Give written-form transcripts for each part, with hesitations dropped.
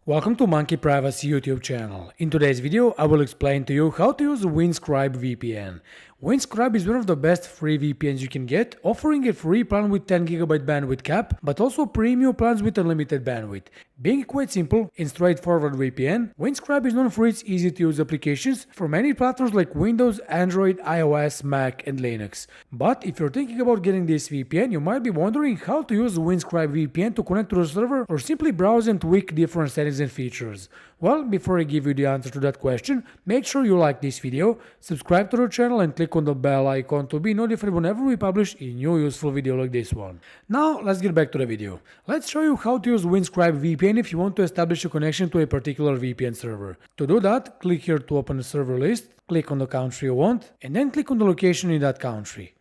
Welcome to Monkey Privacy YouTube channel. In today's video, I will explain to you how to use Windscribe VPN. Windscribe is one of the best free VPNs you can get, offering a free plan with 10GB bandwidth cap, but also premium plans with unlimited bandwidth. Being quite simple and straightforward VPN, Windscribe is known for its easy-to-use applications for many platforms like Windows, Android, iOS, Mac, and Linux. But if you're thinking about getting this VPN, you might be wondering how to use Windscribe VPN to connect to the server or simply browse and tweak different settings and features. Well, before I give you the answer to that question, make sure you like this video, subscribe to the channel and click on the bell icon to be notified whenever we publish a new useful video like this one. Now, let's get back to the video. Let's show you how to use Windscribe VPN if you want to establish a connection to a particular VPN server. To do that, click here to open the server list, click on the country you want, and then click on the location in that country.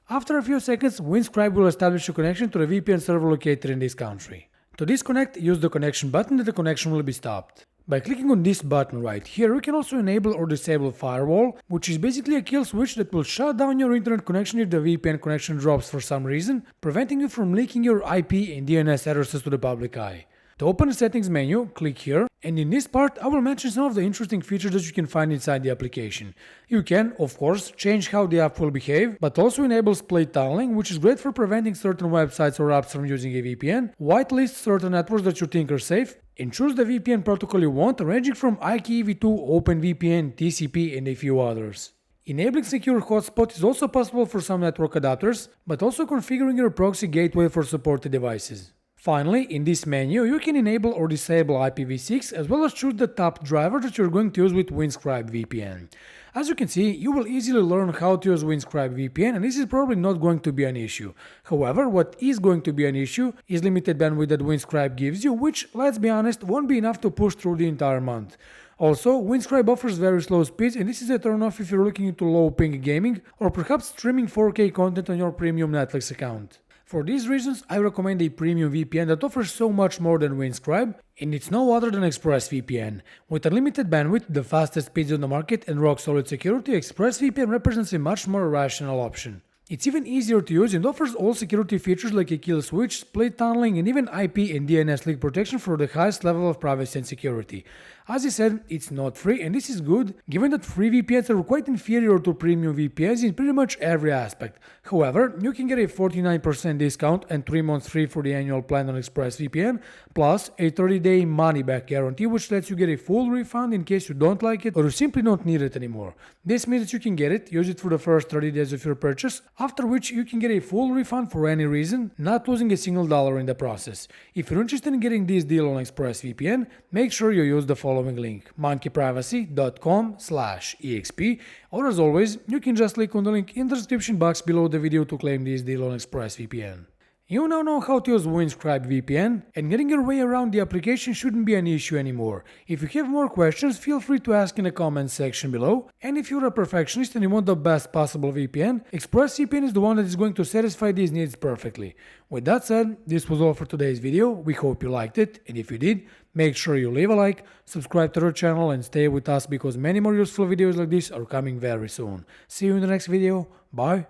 After a few seconds, Windscribe will establish a connection to the VPN server located in this country. To disconnect, use the connection button and the connection will be stopped. By clicking on this button right here, you can also enable or disable firewall, which is basically a kill switch that will shut down your internet connection if the VPN connection drops for some reason, preventing you from leaking your IP and DNS addresses to the public eye. To open the settings menu, click here, and in this part I will mention some of the interesting features that you can find inside the application. You can, of course, change how the app will behave, but also enable split tunneling, which is great for preventing certain websites or apps from using a VPN, whitelist certain networks that you think are safe, and choose the VPN protocol you want, ranging from IKEv2, OpenVPN, TCP, and a few others. Enabling secure hotspot is also possible for some network adapters, but also configuring your proxy gateway for supported devices. Finally, in this menu, you can enable or disable IPv6 as well as choose the top driver that you're going to use with Windscribe VPN. As you can see, you will easily learn how to use Windscribe VPN, and this is probably not going to be an issue. However, what is going to be an issue is limited bandwidth that Windscribe gives you, which, let's be honest, won't be enough to push through the entire month. Also, Windscribe offers very slow speeds, and this is a turn-off if you're looking into low-ping gaming or perhaps streaming 4K content on your premium Netflix account. For these reasons, I recommend a premium VPN that offers so much more than Windscribe, and it's no other than ExpressVPN. With unlimited bandwidth, the fastest speeds on the market, and rock-solid security, ExpressVPN represents a much more rational option. It's even easier to use and offers all security features like a kill switch, split tunneling, and even IP and DNS leak protection for the highest level of privacy and security. As I said, it's not free, and this is good, given that free VPNs are quite inferior to premium VPNs in pretty much every aspect. However, you can get a 49% discount and 3 months free for the annual plan on ExpressVPN, plus a 30-day money-back guarantee, which lets you get a full refund in case you don't like it or you simply don't need it anymore. This means that you can get it, use it for the first 30 days of your purchase, after which you can get a full refund for any reason, not losing a single dollar in the process. If you're interested in getting this deal on ExpressVPN, make sure you use the following link, monkeyprivacy.com/exp, or as always, you can just click on the link in the description box below the video to claim this deal on ExpressVPN. You now know how to use Windscribe VPN, and getting your way around the application shouldn't be an issue anymore. If you have more questions, feel free to ask in the comments section below, and if you're a perfectionist and you want the best possible VPN, ExpressVPN is the one that is going to satisfy these needs perfectly. With that said, this was all for today's video. We hope you liked it, and if you did, make sure you leave a like, subscribe to our channel, and stay with us because many more useful videos like this are coming very soon. See you in the next video. Bye.